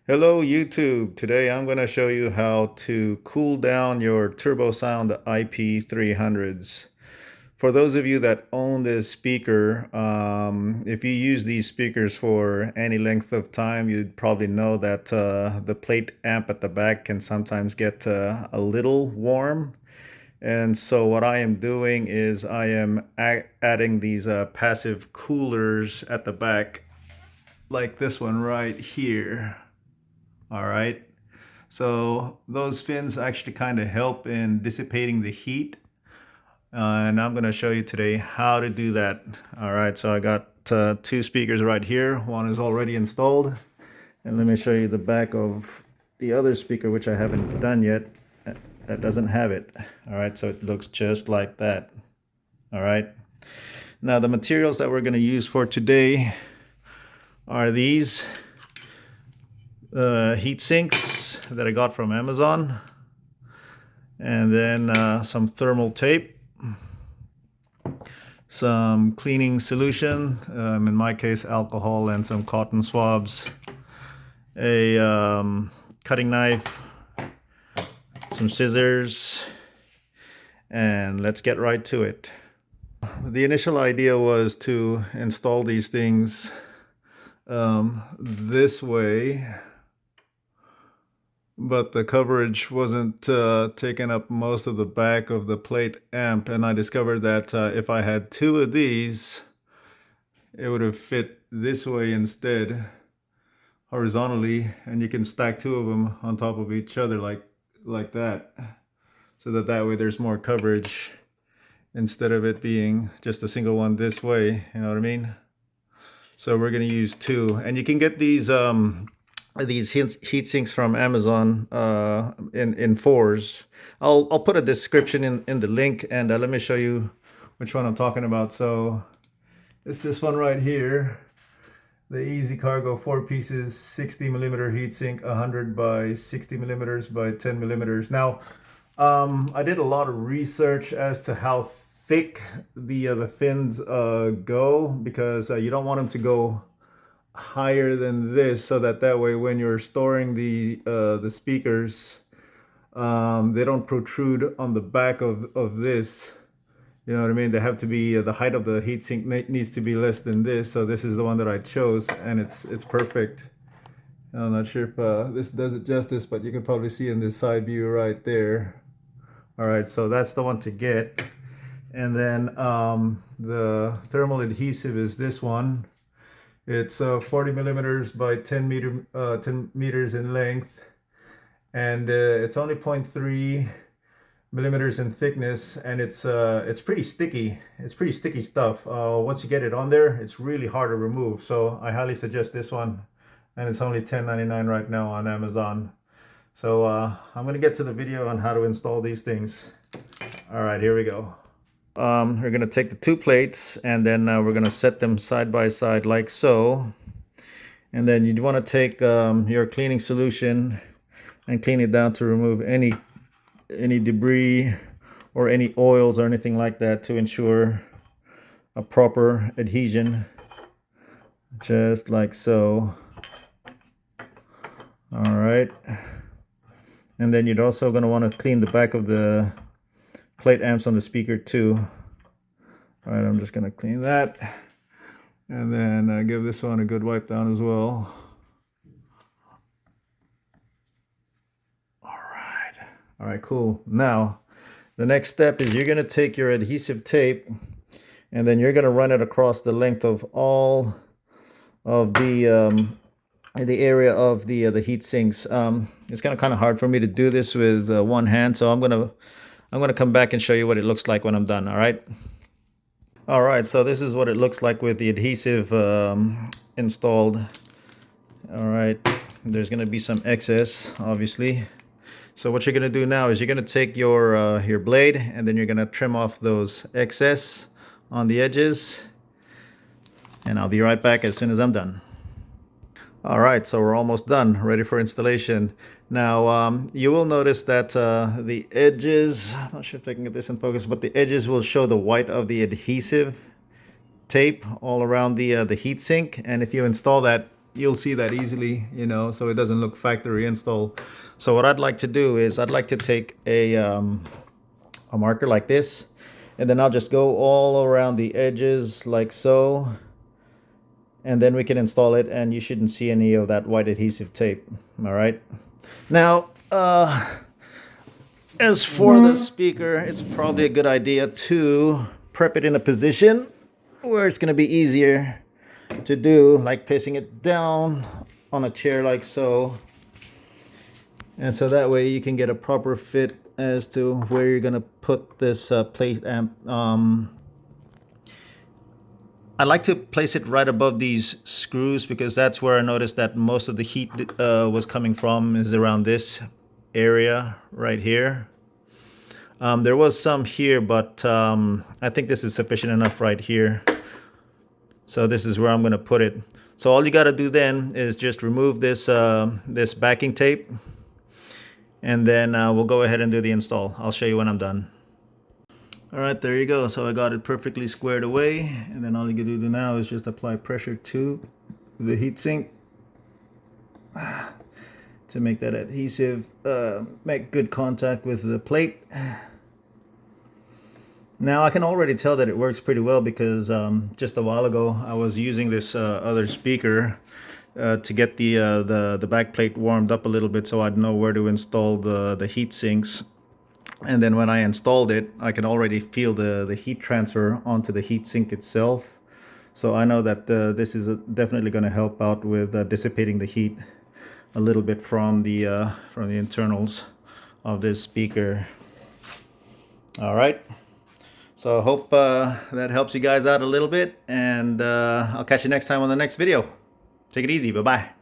Hello YouTube. Today I'm going to show you how to cool down your Turbosound IP300s. For those of you that own this speaker, if you use these speakers for any length of time, you'd probably know that the plate amp at the back can sometimes get a little warm. And so what I am doing is I am adding these passive coolers at the back, like this one right here. All right. So those fins actually kind of help in dissipating the heat. And I'm going to show you today how to do that. All right. So I got two speakers right here. One is already installed. And let me show you the back of the other speaker, which I haven't done yet. That doesn't have it. All right. So it looks just like that. All right. Now the materials that we're going to use for today are these heat sinks that I got from Amazon, and then some thermal tape, some cleaning solution, in my case alcohol, and some cotton swabs, a cutting knife, some scissors, and let's get right to it. The initial idea was to install these things this way, but the coverage wasn't taking up most of the back of the plate amp, and I discovered that if I had two of these, it would have fit this way instead, horizontally, and you can stack two of them on top of each other like that, so that way there's more coverage instead of it being just a single one this way, you know what I mean? So we're going to use two, and you can get these heat sinks from Amazon in fours. I'll put a description in the link, and let me show you which one I'm talking about. So it's this one right here, the Easy Cargo 4 pieces 60 millimeter heat sink, 100 by 60 millimeters by 10 millimeters. Now I did a lot of research as to how thick the fins go, because you don't want them to go higher than this, so that way when you're storing the speakers, they don't protrude on the back of this, you know what I mean? They have to be the height of the heatsink needs to be less than this. So this is the one that I chose, and it's perfect. I'm not sure if this does it justice, but you can probably see in this side view right there. All right, so that's the one to get. And then the thermal adhesive is this one. It's 40 millimeters by 10 meters in length, and it's only 0.3 millimeters in thickness, and it's pretty sticky. It's pretty sticky stuff. Once you get it on there, it's really hard to remove. So I highly suggest this one, and it's only $10.99 right now on Amazon. So I'm gonna get to the video on how to install these things. All right, here we go. We're going to take the two plates, and then we're going to set them side by side like so. And then you'd want to take your cleaning solution and clean it down to remove any debris or any oils or anything like that, to ensure a proper adhesion, just like so. All right. And then you'd also going to want to clean the back of the plate amps on the speaker too. All right, I'm just going to clean that, and then give this one a good wipe down as well. All right, cool. Now the next step is you're going to take your adhesive tape, and then you're going to run it across the length of all of the area of the heat sinks. It's kind of hard for me to do this with one hand, so I'm gonna come back and show you what it looks like when I'm done. All right. All right, so this is what it looks like with the adhesive installed. All right, there's gonna be some excess, obviously. So what you're gonna do now is you're gonna take your blade, and then you're gonna trim off those excess on the edges, and I'll be right back as soon as I'm done. All right, so we're almost done, ready for installation. Now, you will notice that the edges, I'm not sure if I can get this in focus, but the edges will show the white of the adhesive tape all around the heat sink. And if you install that, you'll see that easily, you know, so it doesn't look factory install. So what I'd like to do is I'd like to take a marker like this, and then I'll just go all around the edges like so, and then we can install it, and you shouldn't see any of that white adhesive tape. All right. Now, as for the speaker, it's probably a good idea to prep it in a position where it's going to be easier to do, like placing it down on a chair like so. And so that way you can get a proper fit as to where you're going to put this plate amp. I like to place it right above these screws because that's where I noticed that most of the heat was coming from, is around this area right here. There was some here, but I think this is sufficient enough right here. So this is where I'm going to put it. So all you got to do then is just remove this this backing tape, and then we'll go ahead and do the install. I'll show you when I'm done. All right, there you go. So I got it perfectly squared away, and then all you gotta do now is just apply pressure to the heatsink to make that adhesive make good contact with the plate. Now I can already tell that it works pretty well because just a while ago I was using this other speaker to get the back plate warmed up a little bit, so I'd know where to install the heat sinks. And then when I installed it, I can already feel the heat transfer onto the heat sink itself. So I know that this is definitely going to help out with dissipating the heat a little bit from the internals of this speaker. All right. So I hope that helps you guys out a little bit, and I'll catch you next time on the next video. Take it easy. Bye-bye.